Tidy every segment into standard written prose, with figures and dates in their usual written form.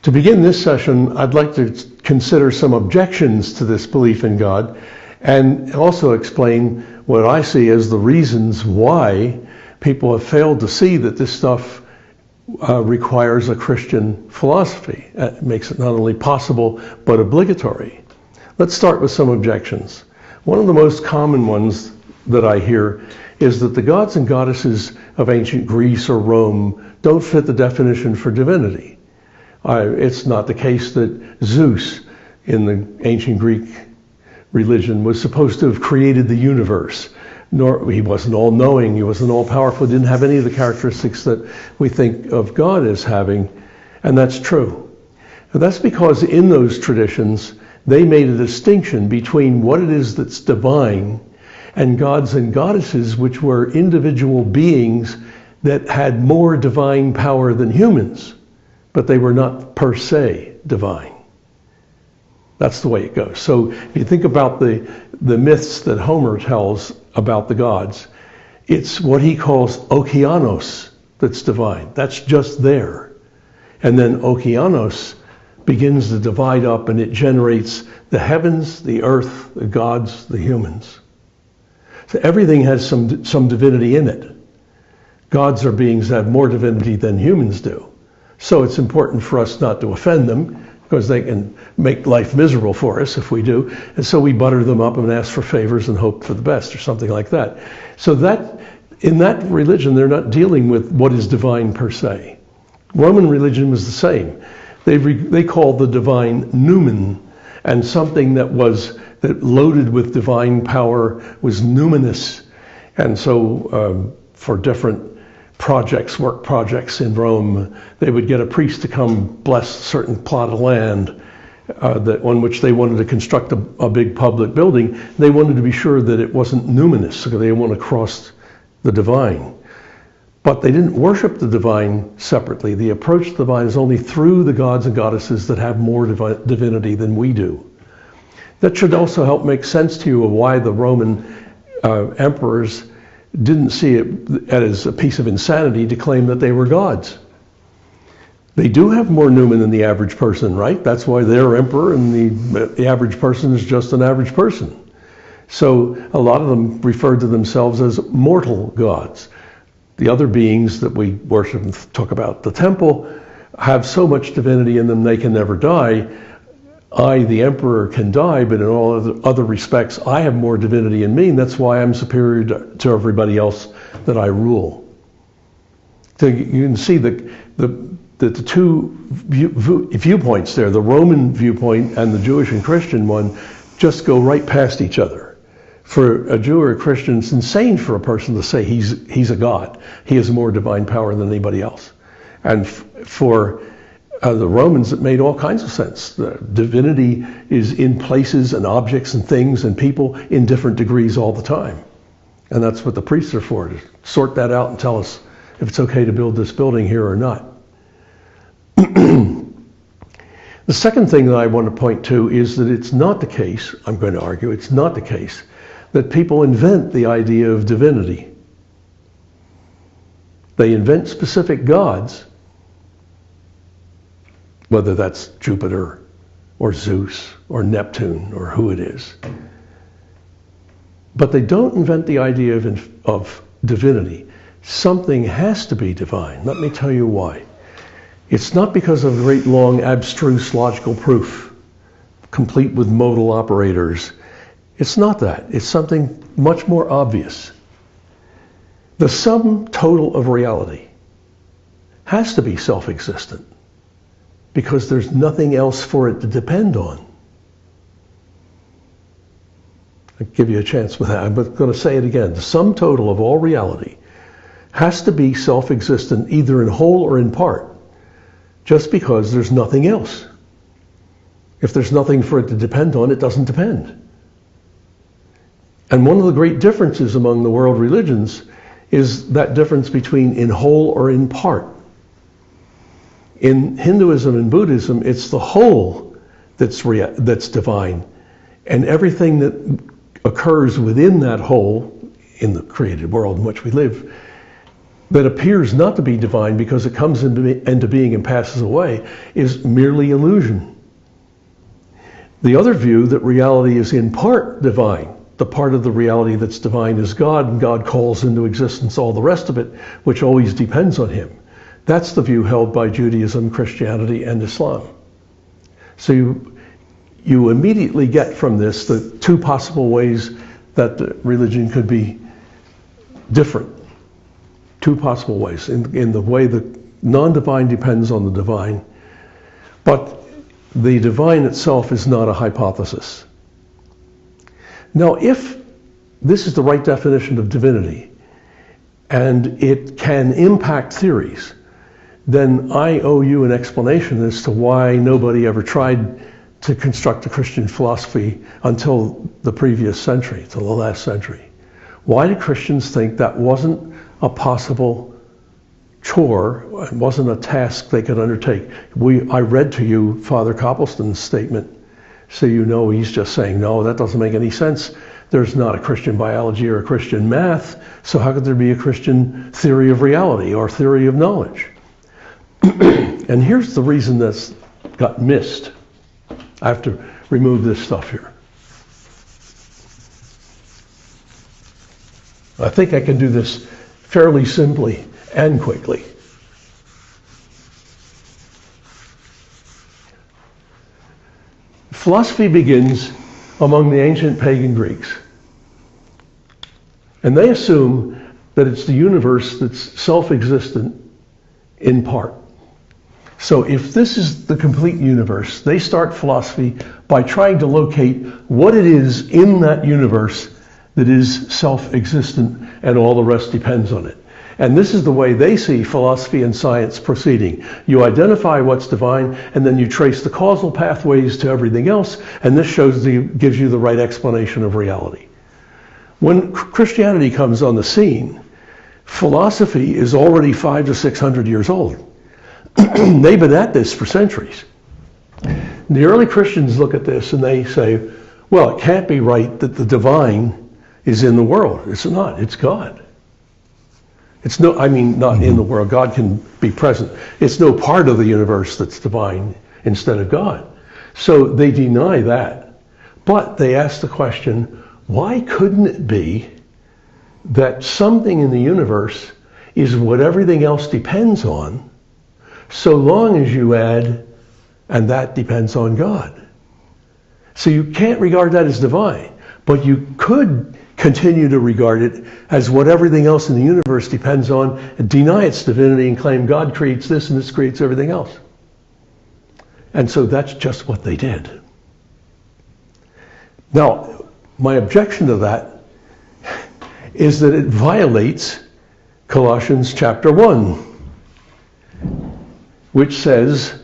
To begin this session, I'd like to consider some objections to this belief in God and also explain what I see as the reasons why people have failed to see that this stuff requires a Christian philosophy. It makes it not only possible, but obligatory. Let's start with some objections. One of the most common ones that I hear is that the gods and goddesses of ancient Greece or Rome don't fit the definition for divinity. It's not the case that Zeus in the ancient Greek religion was supposed to have created the universe. Nor he wasn't all-knowing, he wasn't all-powerful, didn't have any of the characteristics that we think of God as having, and that's true. And that's because in those traditions, they made a distinction between what it is that's divine and gods and goddesses, which were individual beings that had more divine power than humans, but they were not per se divine. That's the way it goes. So if you think about the myths that Homer tells about the gods, it's what he calls okeanos that's divine. That's just there. And then okeanos begins to divide up, and it generates the heavens, the earth, the gods, the humans. So everything has some divinity in it. Gods are beings that have more divinity than humans do. So it's important for us not to offend them, because they can make life miserable for us if we do. And so we butter them up and ask for favors and hope for the best or something like that. So that in that religion, they're not dealing with what is divine per se. Roman religion was the same. They called the divine numen, and something that loaded with divine power was numinous. And so for different work projects in Rome, they would get a priest to come bless a certain plot of land on which they wanted to construct a big public building. They wanted to be sure that it wasn't numinous, because they didn't want to cross the divine. But they didn't worship the divine separately. The approach to the divine is only through the gods and goddesses that have more divinity than we do. That should also help make sense to you of why the Roman emperors didn't see it as a piece of insanity to claim that they were gods. They do have more numen than the average person, right? That's why they're emperor, and the average person is just an average person. So a lot of them referred to themselves as mortal gods. The other beings that we worship and talk about, the temple, have so much divinity in them they can never die. I, the emperor, can die, but in all other respects, I have more divinity in me, and that's why I'm superior to everybody else that I rule. So you can see the two viewpoints there, the Roman viewpoint and the Jewish and Christian one, just go right past each other. For a Jew or a Christian, it's insane for a person to say he's a god. He has more divine power than anybody else. And for the Romans, it made all kinds of sense. The divinity is in places and objects and things and people in different degrees all the time. And that's what the priests are for, to sort that out and tell us if it's okay to build this building here or not. The second thing that I want to point to is that it's not the case, I'm going to argue, it's not the case that people invent the idea of divinity. They invent specific gods, whether that's Jupiter or Zeus or Neptune or who it is. But they don't invent the idea of divinity. Something has to be divine. Let me tell you why. It's not because of great long abstruse logical proof, complete with modal operators. It's not that. It's something much more obvious. The sum total of reality has to be self-existent, because there's nothing else for it to depend on. I'll give you a chance with that. I'm going to say it again. The sum total of all reality has to be self-existent, either in whole or in part, just because there's nothing else. If there's nothing for it to depend on, it doesn't depend. And one of the great differences among the world religions is that difference between in whole or in part. In Hinduism and Buddhism, it's the whole that's divine, and everything that occurs within that whole, in the created world in which we live, that appears not to be divine because it comes into being and passes away is merely illusion. The other view, that reality is in part divine, the part of the reality that's divine is God, and God calls into existence all the rest of it, which always depends on him. That's the view held by Judaism, Christianity, and Islam. So you immediately get from this the two possible ways that the religion could be different. Two possible ways. In the way the non-divine depends on the divine, but the divine itself is not a hypothesis. Now, if this is the right definition of divinity, and it can impact theories, then I owe you an explanation as to why nobody ever tried to construct a Christian philosophy until the previous century, till the last century. Why did Christians think that wasn't a possible chore, it wasn't a task they could undertake? I read to you Father Copplestone's statement, so you know he's just saying, no, that doesn't make any sense. There's not a Christian biology or a Christian math, so how could there be a Christian theory of reality or theory of knowledge? And here's the reason that's got missed. I have to remove this stuff here. I think I can do this fairly simply and quickly. Philosophy begins among the ancient pagan Greeks. And they assume that it's the universe that's self-existent in part. So if this is the complete universe, they start philosophy by trying to locate what it is in that universe that is self-existent and all the rest depends on it. And this is the way they see philosophy and science proceeding. You identify what's divine, and then you trace the causal pathways to everything else, and this gives you the right explanation of reality. When Christianity comes on the scene, philosophy is already 500 to 600 years old. They've been at this for centuries. The early Christians look at this and they say, well, it can't be right that the divine is in the world. It's not, it's God. It's no, I mean, not in the world. God can be present. It's no part of the universe that's divine instead of God. So they deny that. But they ask the question, why couldn't it be that something in the universe is what everything else depends on, so long as you add, and that depends on God? So you can't regard that as divine, but you could continue to regard it as what everything else in the universe depends on, and deny its divinity and claim God creates this and this creates everything else. And so that's just what they did. Now, my objection to that is that it violates Colossians chapter 1, which says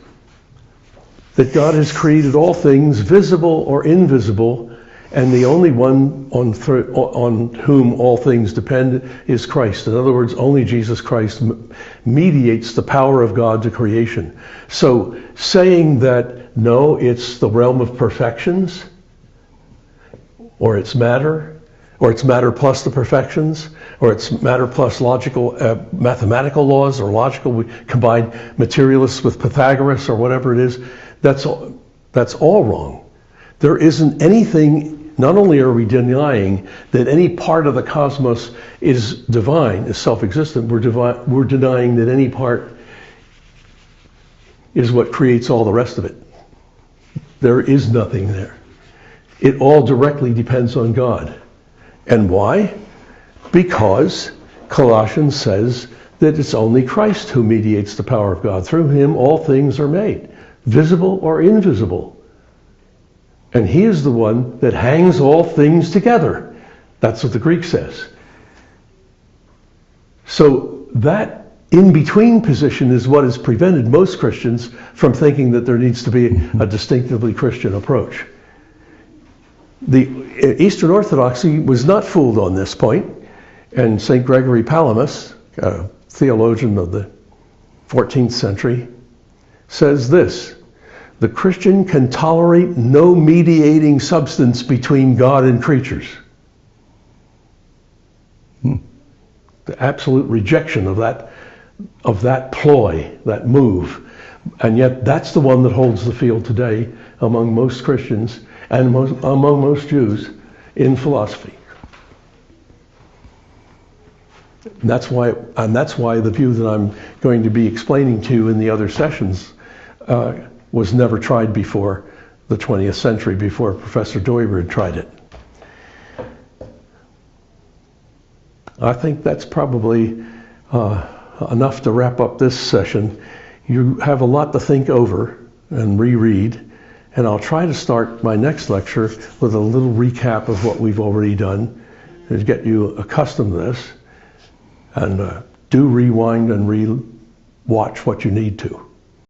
that God has created all things, visible or invisible, and the only one on whom all things depend is Christ. In other words, only Jesus Christ mediates the power of God to creation. So saying that, no, it's the realm of perfections, or it's matter plus the perfections, or it's matter plus logical, mathematical laws, or logical, we combine materialists with Pythagoras, or whatever it is, that's all wrong. There isn't anything. Not only are we denying that any part of the cosmos is divine, is self-existent, we're denying that any part is what creates all the rest of it. There is nothing there. It all directly depends on God. And why? Because Colossians says that it's only Christ who mediates the power of God. Through him all things are made, visible or invisible. And he is the one that hangs all things together. That's what the Greek says. So that in-between position is what has prevented most Christians from thinking that there needs to be a distinctively Christian approach. The Eastern Orthodoxy was not fooled on this point, and St. Gregory Palamas, a theologian of the 14th century, says this: the Christian can tolerate no mediating substance between God and creatures. the absolute rejection of that ploy, that move. And yet that's the one that holds the field today among most Christians and among most Jews in philosophy. And that's why the view that I'm going to be explaining to you in the other sessions was never tried before the 20th century, before Professor Dooyeweerd tried it. I think that's probably enough to wrap up this session. You have a lot to think over and reread, and I'll try to start my next lecture with a little recap of what we've already done to get you accustomed to this, and do rewind and re-watch what you need to.